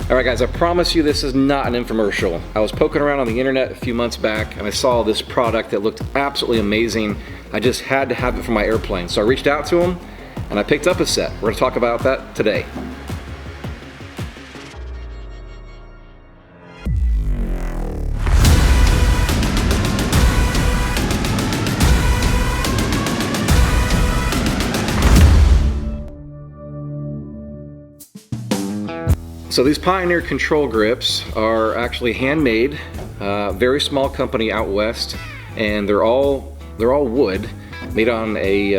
Alright guys, I promise you this is not an infomercial. I was poking around on the internet a few months back and I saw this product that looked absolutely amazing. I just had to have it for my airplane. So I reached out to them and I picked up a set. We're going to talk about that today. So these Pioneer control grips are actually handmade, very small company out west, and they're all wood, made on a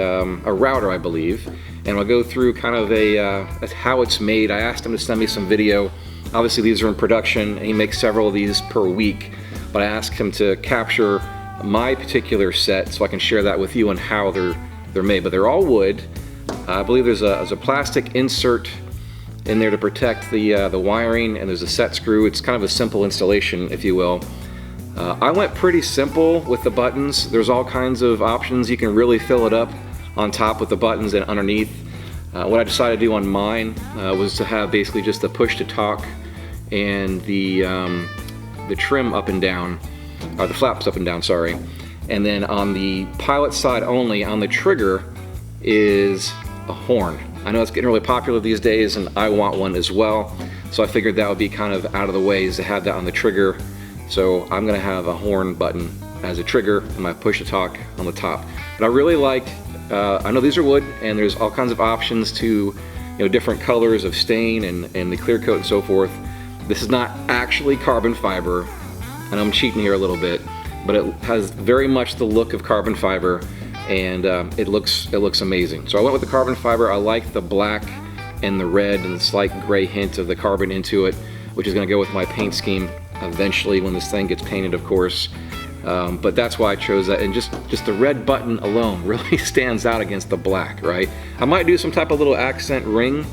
router, I believe. And I'll go through kind of how it's made. I asked him to send me some video. Obviously these are in production, and he makes several of these per week. But I asked him to capture my particular set so I can share that with you on how they're made. But they're all wood. I believe there's a plastic insert in there to protect the wiring, and there's a set screw. It's kind of a simple installation, if you will. I went pretty simple with the buttons. There's all kinds of options. You can really fill it up on top with the buttons and underneath. What I decided to do on mine was to have basically just the push to talk and the trim up and down, or the flaps up and down, sorry. And then on the pilot side only, on the trigger, is a horn. I know it's getting really popular these days and I want one as well, so I figured that would be kind of out of the way to have that on the trigger. So I'm going to have a horn button as a trigger and my push to talk on the top. But I really liked, I know these are wood and there's all kinds of options to, different colors of stain and the clear coat and so forth. This is not actually carbon fiber, and I'm cheating here a little bit, but it has very much the look of carbon fiber. And it looks amazing. So I went with the carbon fiber. I like the black and the red and the slight gray hint of the carbon into it, which is going to go with my paint scheme eventually when this thing gets painted, of course. But that's why I chose that, and just the red button alone really stands out against the black, right? I might do some type of little accent ring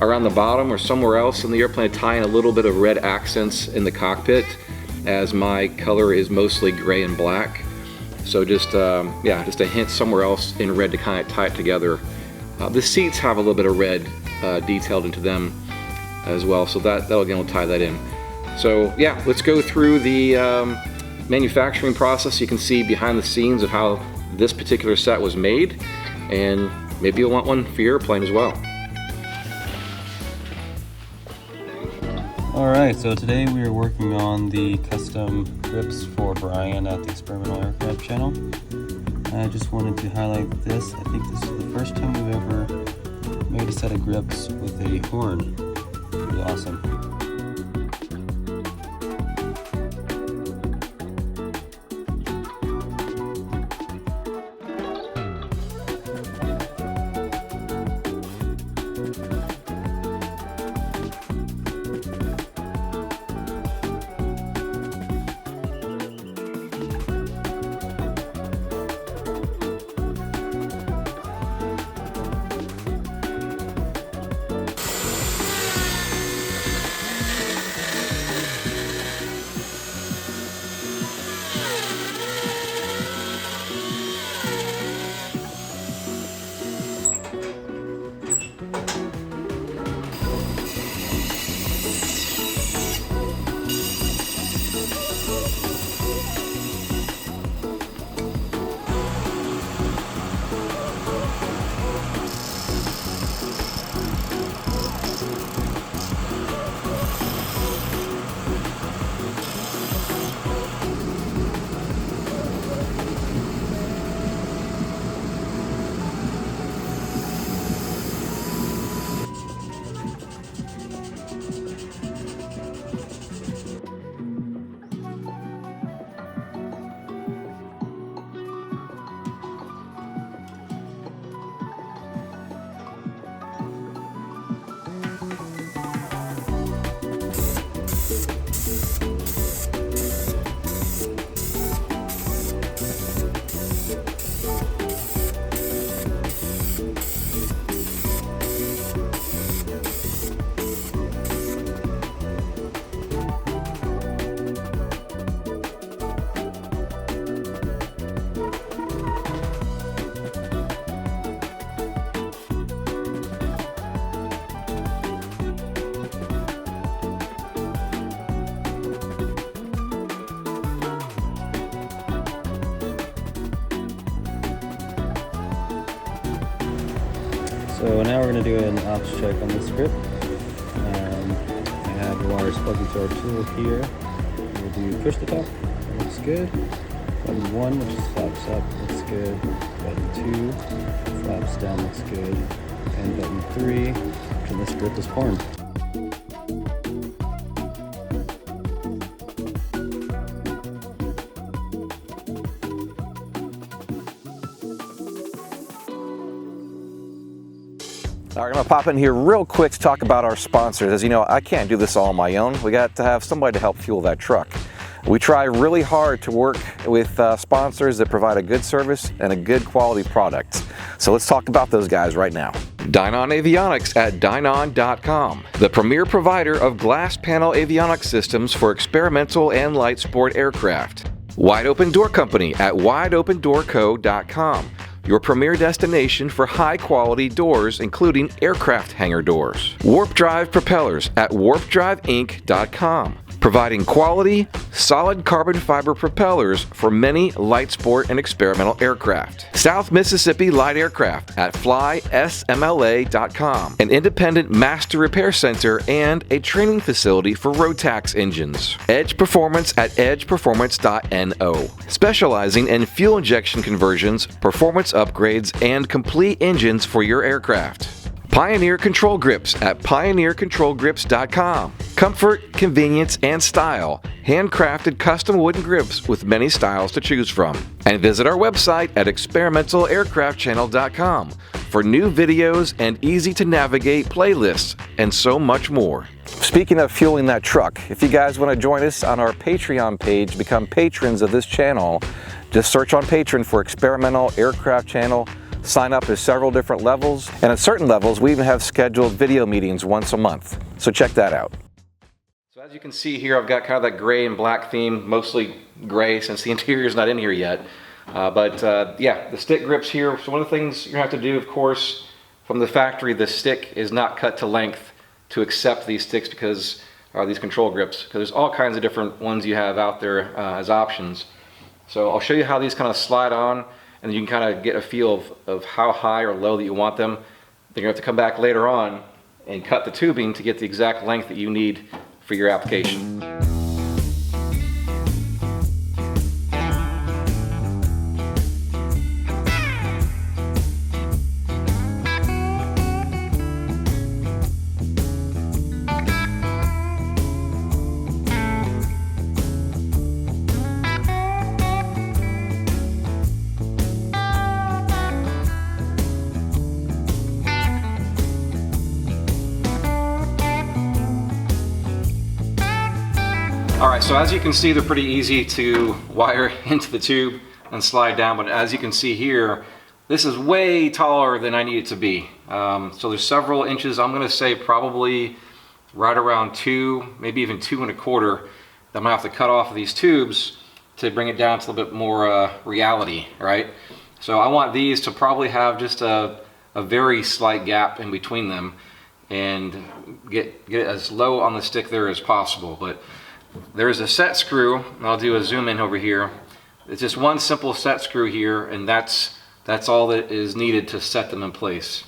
around the bottom or somewhere else in the airplane to tie in a little bit of red accents in the cockpit, as my color is mostly gray and black. So just a hint somewhere else in red to kind of tie it together. The seats have a little bit of red detailed into them as well, so that'll again, we'll tie that in. So yeah, let's go through the manufacturing process. You can see behind the scenes of how this particular set was made, and maybe you'll want one for your airplane as well. Alright, so today we are working on the custom grips for Brian at the Experimental Aircraft channel. I just wanted to highlight this. I think this is the first time we've ever made a set of grips with a horn. Pretty awesome. So now we're going to do an ops check on this grip. I have the wires plugged into our tool here. We'll do push to top, that looks good. Button 1, which is flaps up, looks good. Button 2, flaps down, looks good. And button 3, and this grip is formed. All right, I'm gonna pop in here real quick to talk about our sponsors. As you know, I can't do this all on my own. We got to have somebody to help fuel that truck. We try really hard to work with sponsors that provide a good service and a good quality product. So let's talk about those guys right now. Dynon Avionics at Dynon.com, the premier provider of glass panel avionics systems for experimental and light sport aircraft. Wide Open Door Company at WideOpenDoorCo.com, your premier destination for high-quality doors, including aircraft hangar doors. Warp Drive Propellers at WarpDriveInc.com, providing quality, solid carbon fiber propellers for many light sport and experimental aircraft. South Mississippi Light Aircraft at FlySMLA.com, an independent master repair center and a training facility for Rotax engines. Edge Performance at EdgePerformance.no, specializing in fuel injection conversions, performance upgrades, and complete engines for your aircraft. Pioneer Control Grips at PioneerControlGrips.com. Comfort, convenience, and style. Handcrafted custom wooden grips with many styles to choose from. And visit our website at ExperimentalAircraftChannel.com for new videos and easy-to-navigate playlists, and so much more. Speaking of fueling that truck, if you guys want to join us on our Patreon page, become patrons of this channel, just search on Patreon for Experimental Aircraft Channel. Sign up at several different levels, and at certain levels we even have scheduled video meetings once a month. So check that out. So as you can see here, I've got kind of that gray and black theme, mostly gray since the interior is not in here yet. Yeah, the stick grips here. So one of the things you're gonna have to do, of course, from the factory, the stick is not cut to length to accept these sticks because these control grips, because there's all kinds of different ones you have out there as options. So I'll show you how these kind of slide on, and you can kind of get a feel of how high or low that you want them. Then you're going to have to come back later on and cut the tubing to get the exact length that you need for your application. Alright, so as you can see, they're pretty easy to wire into the tube and slide down, but as you can see here, this is way taller than I need it to be. So there's several inches, I'm going to say probably right around 2, maybe even 2 1/4, that I'm going to have to cut off of these tubes to bring it down to a little bit more reality, right? So I want these to probably have just a very slight gap in between them and get it as low on the stick there as possible. But there's a set screw, and I'll do a zoom in over here. It's just one simple set screw here, and that's all that is needed to set them in place.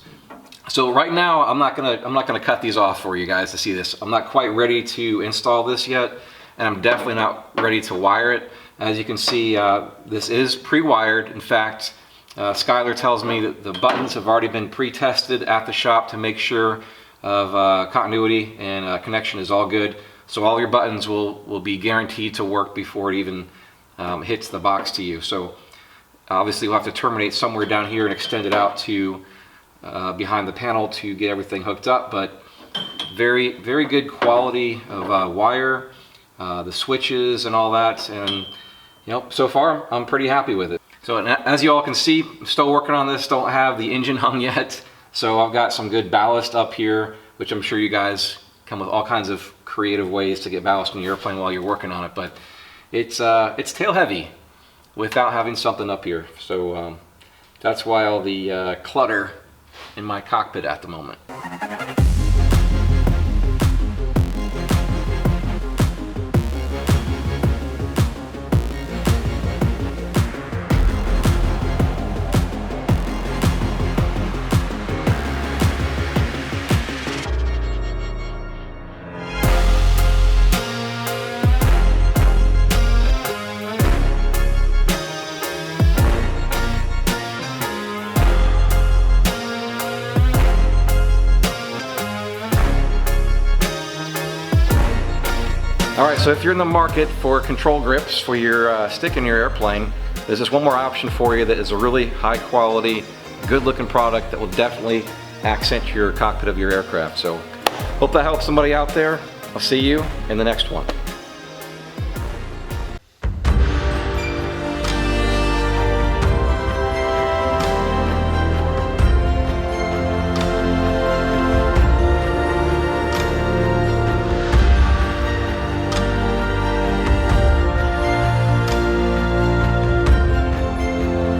So right now I'm not gonna cut these off for you guys to see this. I'm not quite ready to install this yet, and I'm definitely not ready to wire it. As you can see, this is pre-wired. In fact, Skylar tells me that the buttons have already been pre-tested at the shop to make sure of continuity and connection is all good. So all your buttons will be guaranteed to work before it even hits the box to you. So obviously we'll have to terminate somewhere down here and extend it out to behind the panel to get everything hooked up. But very, very good quality of wire, the switches and all that. And you know, so far I'm pretty happy with it. So as you all can see, I'm still working on this. Don't have the engine hung yet. So I've got some good ballast up here, which I'm sure you guys come with all kinds of creative ways to get ballast in your airplane while you're working on it, but it's tail heavy without having something up here. So that's why all the clutter in my cockpit at the moment. Alright, so if you're in the market for control grips for your stick in your airplane, there's just one more option for you that is a really high quality, good looking product that will definitely accent your cockpit of your aircraft. So hope that helps somebody out there. I'll see you in the next one.